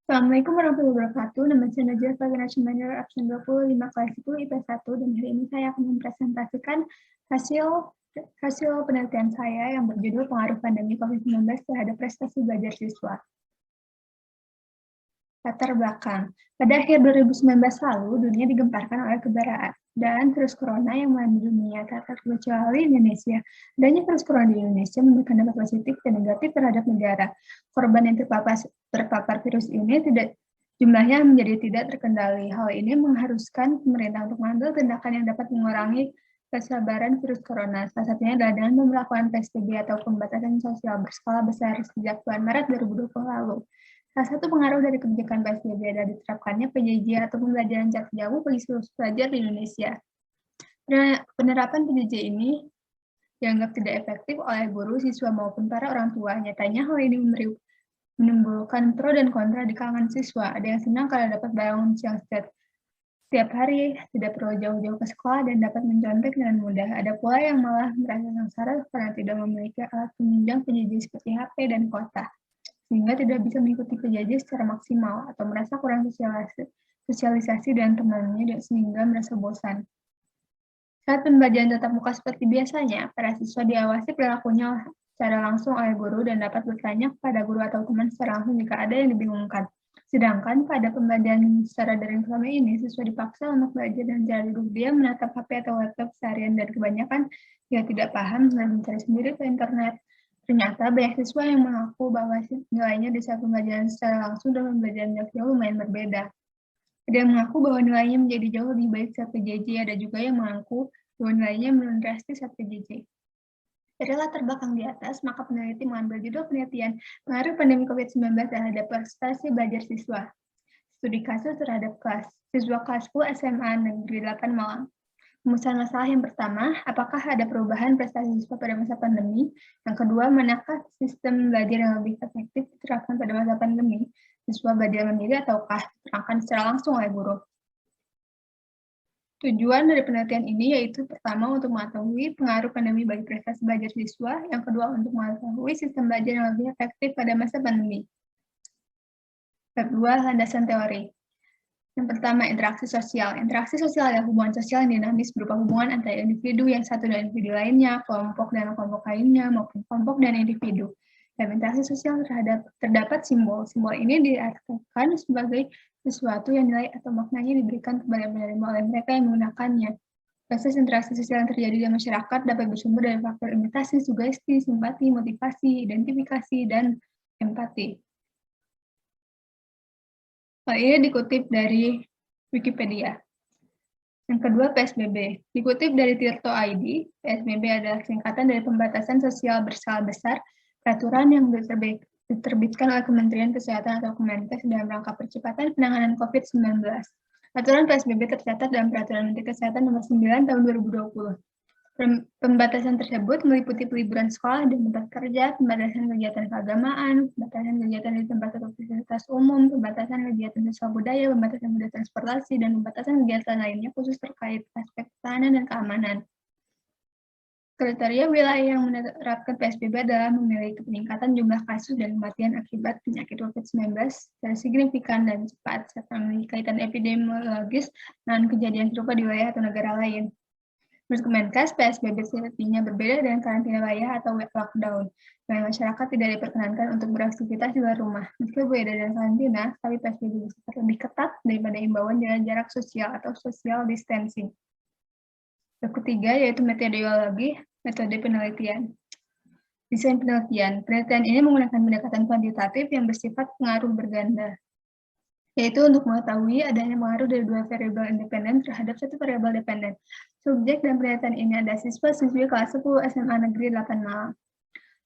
Assalamualaikum warahmatullahi wabarakatuh. Nama saya Najwa Fagana Shumaner, absen 25 kelas 10 IPS 1, dan hari ini saya akan mempresentasikan hasil penelitian saya yang berjudul Pengaruh Pandemi COVID-19 terhadap Prestasi Belajar Siswa. Latar belakang. Pada akhir 2019 lalu, dunia digemparkan oleh kebaraan dan virus corona yang melanda dunia, tak terkecuali Indonesia. Adanya virus corona di Indonesia memberikan dampak positif dan negatif terhadap negara. Korban yang terpapar virus ini jumlahnya menjadi tidak terkendali. Hal ini mengharuskan pemerintah untuk mengambil tindakan yang dapat mengurangi kesabaran virus corona. Salah satunya adalah dengan memperlakukan PSBB atau pembatasan sosial berskala besar sejak bulan Maret 2020 lalu. Salah satu pengaruh dari kebijakan PSBB adalah diterapkannya PJJ atau pembelajaran jarak jauh bagi seluruh pelajar di Indonesia. Penerapan PJJ ini dianggap tidak efektif oleh guru, siswa, maupun para orang tua. Nyatanya hal ini menimbulkan pro dan kontra di kalangan siswa. Ada yang senang kalau dapat bangun siang setiap hari, tidak perlu jauh-jauh ke sekolah, dan dapat mencontek dengan mudah. Ada pula yang malah merasa sengsara karena tidak memiliki alat penunjang PJJ seperti HP dan kuota, sehingga tidak bisa mengikuti PJJ secara maksimal atau merasa kurang sosialisasi dengan temannya sehingga merasa bosan. Saat pembelajaran tatap muka seperti biasanya, para siswa diawasi perilakunya secara langsung oleh guru dan dapat bertanya kepada guru atau teman secara langsung jika ada yang dibingungkan. Sedangkan pada pembelajaran secara daring selama ini, siswa dipaksa untuk belajar dengan cara duduk diam, menatap HP atau laptop seharian, dan kebanyakan jika tidak paham dan mencari sendiri ke internet. Ternyata banyak siswa yang mengaku bahwa nilainya di saat pembelajaran secara langsung dan pembelajaran jarak jauh lumayan berbeda. Ada yang mengaku bahwa nilainya menjadi jauh lebih baik saat PJJ, ada juga yang mengaku bahwa nilainya menurun drastis saat PJJ. Dari latar belakang di atas, maka peneliti mengambil judul penelitian Pengaruh Pandemi COVID-19 terhadap Prestasi Belajar Siswa. Studi kasus terhadap siswa kelas 10 SMA Negeri 8 Malang. Rumusan masalah yang pertama, apakah ada perubahan prestasi siswa pada masa pandemi? Yang kedua, manakah sistem belajar yang lebih efektif diterapkan pada masa pandemi? Siswa belajar mandiri ataukah diterapkan secara langsung oleh guru? Tujuan dari penelitian ini yaitu pertama untuk mengetahui pengaruh pandemi bagi prestasi belajar siswa, yang kedua untuk mengetahui sistem belajar yang lebih efektif pada masa pandemi. Kedua, landasan teori. Yang pertama, interaksi sosial. Interaksi sosial adalah hubungan sosial yang dinamis berupa hubungan antara individu yang satu dan individu lainnya, kelompok dan kelompok lainnya, maupun kelompok dan individu. Dalam interaksi sosial terdapat simbol. Simbol ini diartikan sebagai sesuatu yang nilai atau maknanya diberikan kepada penerima oleh mereka yang menggunakannya. Proses interaksi sosial yang terjadi di masyarakat dapat bersumber dari faktor imitasi, sugesti, simpati, motivasi, identifikasi, dan empati. Hal ini dikutip dari Wikipedia. Yang kedua, PSBB. Dikutip dari Tirto ID, PSBB adalah singkatan dari pembatasan sosial berskala besar, peraturan yang diterbitkan oleh Kementerian Kesehatan atau Kemenkes dalam rangka percepatan penanganan COVID-19. Aturan PSBB tercatat dalam Peraturan Menteri Kesehatan Nomor 9 Tahun 2020. Pembatasan tersebut meliputi peliburan sekolah dan tempat kerja, pembatasan kegiatan keagamaan, pembatasan kegiatan di tempat atau fasilitas umum, pembatasan kegiatan sosial budaya, pembatasan moda transportasi, dan pembatasan kegiatan lainnya khusus terkait aspek pertahanan dan keamanan. Kriteria wilayah yang menerapkan PSBB adalah memiliki peningkatan jumlah kasus dan kematian akibat penyakit COVID-19 secara signifikan dan cepat, serta memiliki kaitan epidemiologis dengan kejadian serupa di wilayah atau negara lain. Menurut Kemenkes, PSBB sejatinya berbeda dengan karantina wilayah atau lockdown, di mana masyarakat tidak diperkenankan untuk beraktivitas di luar rumah. Meski berbeda dengan karantina, tapi PSBB bersifat lebih ketat daripada imbauan jaga jarak sosial atau social distancing. Yang ketiga yaitu metodologi, metode penelitian. Desain penelitian. Penelitian ini menggunakan pendekatan kuantitatif yang bersifat pengaruh berganda, yaitu untuk mengetahui adanya pengaruh dari dua variabel independen terhadap satu variabel dependen. Subjek dan penelitian ini adalah siswa-siswi kelas 10 SMA Negeri 8 Malang.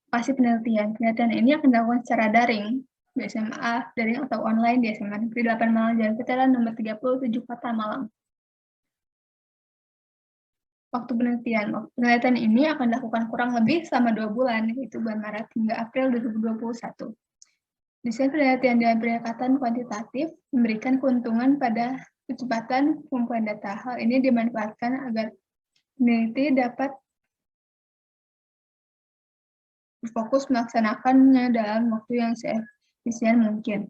Lokasi penelitian. Penelitian ini akan dilakukan secara daring di SMA daring atau online di SMA Negeri 8 Malang, Jalan Veteran Nomor 37, Kota Malang. Waktu penelitian. Penelitian ini akan dilakukan kurang lebih selama 2 bulan, yaitu bulan Maret hingga April 2021. Desain penelitian dengan pendekatan kuantitatif memberikan keuntungan pada kecepatan pengumpulan data. Hal ini dimanfaatkan agar peneliti dapat berfokus melaksanakannya dalam waktu yang seefisien mungkin.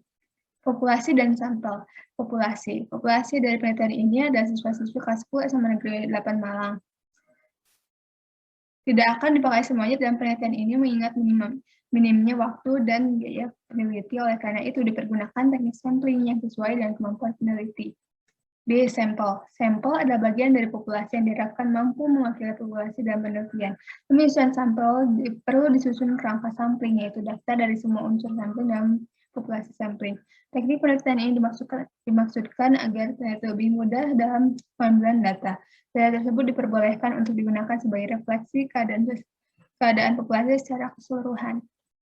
Populasi dan sampel. Populasi. Populasi dari penelitian ini adalah siswa-siswi kelas 10 SMA Negeri 8 Malang. Tidak akan dipakai semuanya dalam penelitian ini mengingat minimnya waktu dan biaya peneliti, oleh karena itu dipergunakan teknik sampling yang sesuai dengan kemampuan peneliti. D. Sampel. Sampel adalah bagian dari populasi yang diharapkan mampu mewakili populasi dalam penelitian. Penyusunan sampel perlu disusun kerangka sampling, yaitu daftar dari semua unsur sampling dalam populasi sampling. Teknik penelitian ini dimaksudkan agar peneliti lebih mudah dalam pengambilan data. Data tersebut diperbolehkan untuk digunakan sebagai refleksi keadaan populasi secara keseluruhan.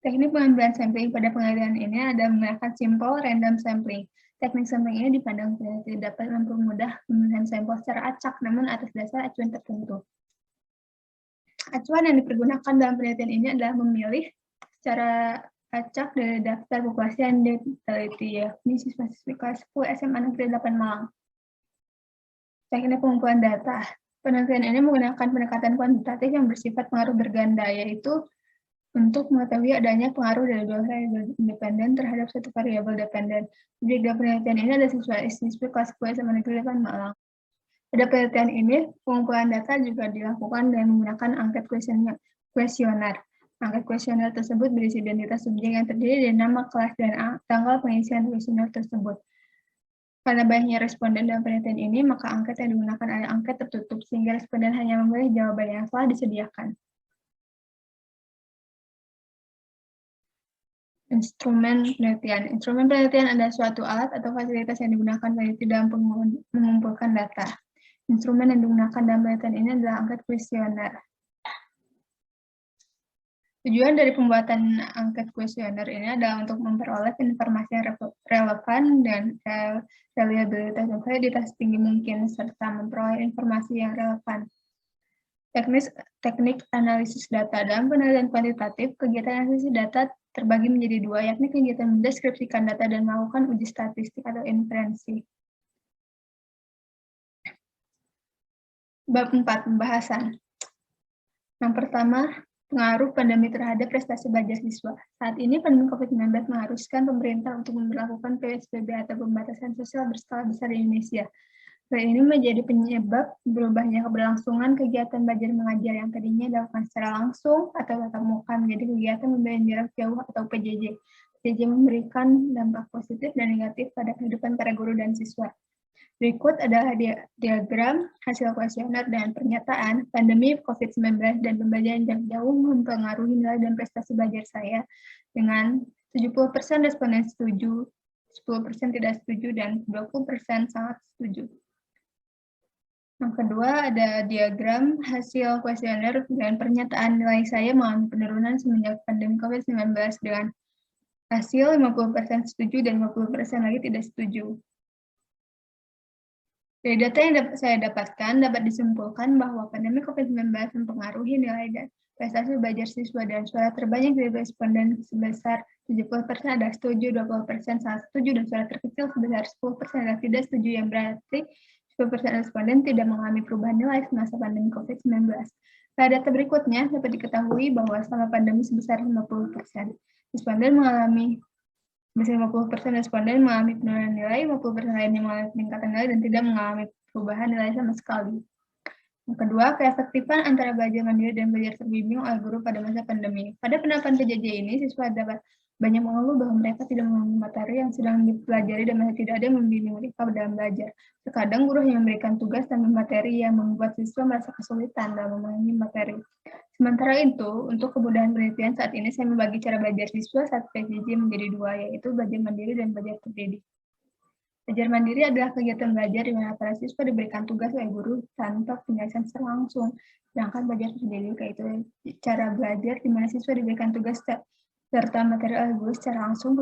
Teknik pengambilan sampling pada penelitian ini adalah menggunakan simple random sampling. Teknik sampling ini dipandang peneliti dapat mempermudah pemilihan sampel secara acak, namun atas dasar acuan tertentu. Acuan yang dipergunakan dalam penelitian ini adalah memilih secara acak dari daftar populasi yang diteliti, yakni siswa-siswi kelas 10 SMA Negeri 8 Malang. Teknik pengumpulan data. Penelitian ini menggunakan pendekatan kuantitatif yang bersifat pengaruh berganda, yaitu untuk mengetahui adanya pengaruh dari dua variabel independen terhadap satu variabel dependen. Objek penelitian ini adalah siswa-siswi kelas 10 SMA Negeri 8 Malang. Pada penelitian ini, pengumpulan data juga dilakukan dengan menggunakan angket kuesioner. Angket kuesioner tersebut berisi identitas subjek yang terdiri dari nama, kelas, dan tanggal pengisian kuesioner tersebut. Karena banyaknya responden dalam penelitian ini, maka angket yang digunakan adalah angket tertutup, sehingga responden hanya memilih jawaban yang telah disediakan. Instrumen penelitian. Instrumen penelitian adalah suatu alat atau fasilitas yang digunakan peneliti dalam mengumpulkan data. Instrumen yang digunakan dalam penelitian ini adalah angket kuesioner. Tujuan dari pembuatan angket kuesioner ini adalah untuk memperoleh informasi yang relevan dan reliabilitas dan validitas tinggi mungkin, serta memperoleh informasi yang relevan. Teknik analisis data. Dalam penelitian kuantitatif, kegiatan analisis data terbagi menjadi dua, yakni kegiatan mendeskripsikan data dan melakukan uji statistik atau inferensi. Bab 4, pembahasan. Yang pertama, pengaruh pandemi terhadap prestasi belajar siswa. Saat ini pandemi COVID-19 mengharuskan pemerintah untuk memberlakukan PSBB atau pembatasan sosial berskala besar di Indonesia. Hal ini menjadi penyebab berubahnya keberlangsungan kegiatan belajar mengajar yang tadinya dilakukan secara langsung atau tatap muka menjadi kegiatan pembelajaran jarak jauh atau PJJ. PJJ memberikan dampak positif dan negatif pada kehidupan para guru dan siswa. Berikut adalah diagram hasil kuesioner dan pernyataan pandemi COVID-19 dan pembelajaran jarak jauh mempengaruhi nilai dan prestasi belajar saya dengan 70% responden setuju, 10% tidak setuju, dan 20% sangat setuju. Yang kedua ada diagram hasil kuesioner dan pernyataan nilai saya mengalami penurunan semenjak pandemi COVID-19 dengan hasil 50% setuju dan 50% lagi tidak setuju. Dari data yang saya dapatkan, dapat disimpulkan bahwa pandemi COVID-19 mempengaruhi nilai dan prestasi belajar siswa, dan suara terbanyak dari responden sebesar 70% adalah setuju, 20% sangat setuju, dan suara terkecil sebesar 10% adalah tidak setuju, yang berarti 10% responden tidak mengalami perubahan nilai semasa pandemi COVID-19. Pada data berikutnya, dapat diketahui bahwa selama pandemi sebesar 50%, responden mengalami 50% responden mengalami penurunan nilai, 50% lainnya mengalami peningkatan nilai, dan tidak mengalami perubahan nilai sama sekali. Yang kedua, keefektifan antara belajar mandiri dan belajar terbimbing oleh guru pada masa pandemi. Pada penerapan PJJ ini, siswa dapat banyak mengeluh bahwa mereka tidak memahami materi yang sedang dipelajari dan masih tidak ada yang membimbing mereka dalam belajar. Terkadang guru hanya memberikan tugas tanpa materi yang membuat siswa merasa kesulitan dalam memahami materi. Sementara itu, untuk kemudahan penelitian saat ini saya membagi cara belajar siswa saat PJJ menjadi dua, yaitu belajar mandiri dan belajar terdidik. Belajar mandiri adalah kegiatan belajar di mana para siswa diberikan tugas oleh guru tanpa penjelasan secara langsung. Sedangkan belajar terdidik yaitu cara belajar di mana siswa diberikan tugas serta materi oleh guru secara langsung.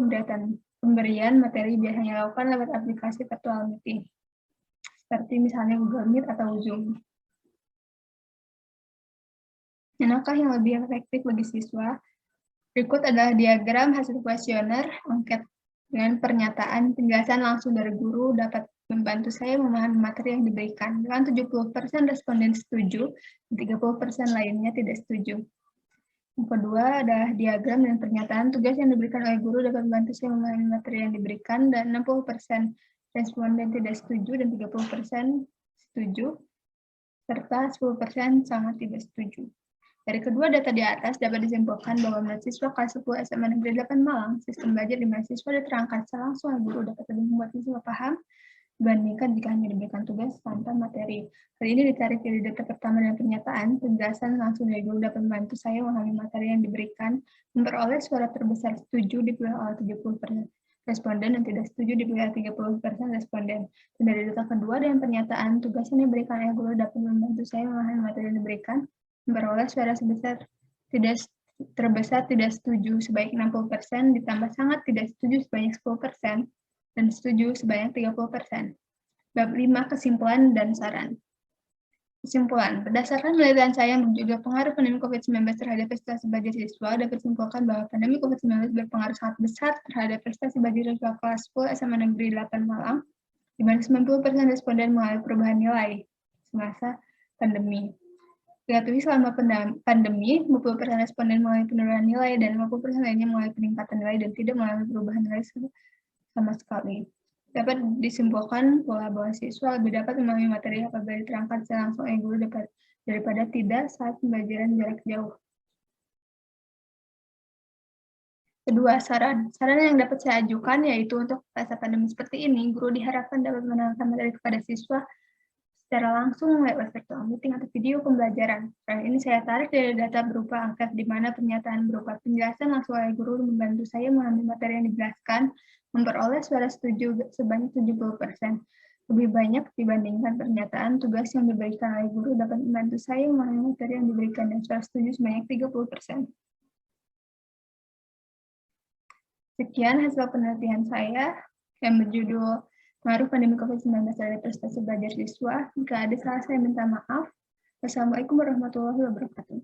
Pemberian materi biasanya dilakukan lewat aplikasi virtual meeting, seperti misalnya Google Meet atau Zoom. Manakah yang lebih efektif bagi siswa? Berikut adalah diagram hasil kuesioner angket dengan pernyataan penjelasan langsung dari guru dapat membantu saya memahami materi yang diberikan. Dengan 70% responden setuju, 30% lainnya tidak setuju. Yang kedua adalah diagram dan pernyataan tugas yang diberikan oleh guru dapat membantu saya memahami materi yang diberikan, dan 60% responden tidak setuju dan 30% setuju, serta 10% sangat tidak setuju. Dari kedua data di atas dapat disimpulkan bahwa menurut siswa kelas 10 SMA Negeri 8 Malang, sistem belajar di mana siswa diterangkan secara langsung oleh guru dapat lebih membuat siswa paham dibandingkan jika hanya diberikan tugas tanpa materi. Hal ini ditarik dari data pertama dan pernyataan, penjelasan langsung dari guru dapat membantu saya memahami materi yang diberikan, memperoleh suara terbesar setuju dipilih oleh 70% responden dan tidak setuju dipilih oleh 30% responden. Dan dari data kedua dan pernyataan, tugas yang diberikan oleh guru dapat membantu saya memahami materi yang diberikan, memperoleh suara terbesar tidak setuju sebanyak 60% ditambah sangat tidak setuju sebanyak 10%, dan setuju sebanyak 30%. Bab 5, kesimpulan dan saran. Kesimpulan, berdasarkan penelitian saya yang berjudul Pengaruh Pandemi COVID-19 terhadap prestasi belajar siswa, dapat disimpulkan bahwa pandemi COVID-19 berpengaruh sangat besar terhadap prestasi belajar siswa kelas 10 SMA Negeri 8 Malang, di mana 90% responden mengalami perubahan nilai semasa pandemi. Diketahui selama pandemi, 50% responden mengalami penurunan nilai dan 50% lainnya mengalami peningkatan nilai dan tidak mengalami perubahan nilai sama sekali. Dapat disimpulkan pula bahwa siswa lebih dapat memahami materi apabila diterangkan secara langsung oleh guru daripada tidak saat pembelajaran jarak jauh. Kedua, saran yang dapat saya ajukan yaitu untuk masa pandemi seperti ini, guru diharapkan dapat menerangkan materi kepada siswa secara langsung lewat virtual meeting atau video pembelajaran. Selain ini saya tarik dari data berupa angka di mana pernyataan berupa penjelasan langsung oleh guru membantu saya memahami materi yang dijelaskan, memperoleh suara setuju sebanyak 70%. Lebih banyak dibandingkan pernyataan tugas yang diberikan oleh guru dapat membantu saya memahami materi yang diberikan dan suara setuju sebanyak 30%. Sekian hasil penelitian saya yang berjudul Pengaruh Pandemi COVID-19 terhadap prestasi belajar siswa. Jika ada salah saya minta maaf. Wassalamualaikum warahmatullahi wabarakatuh.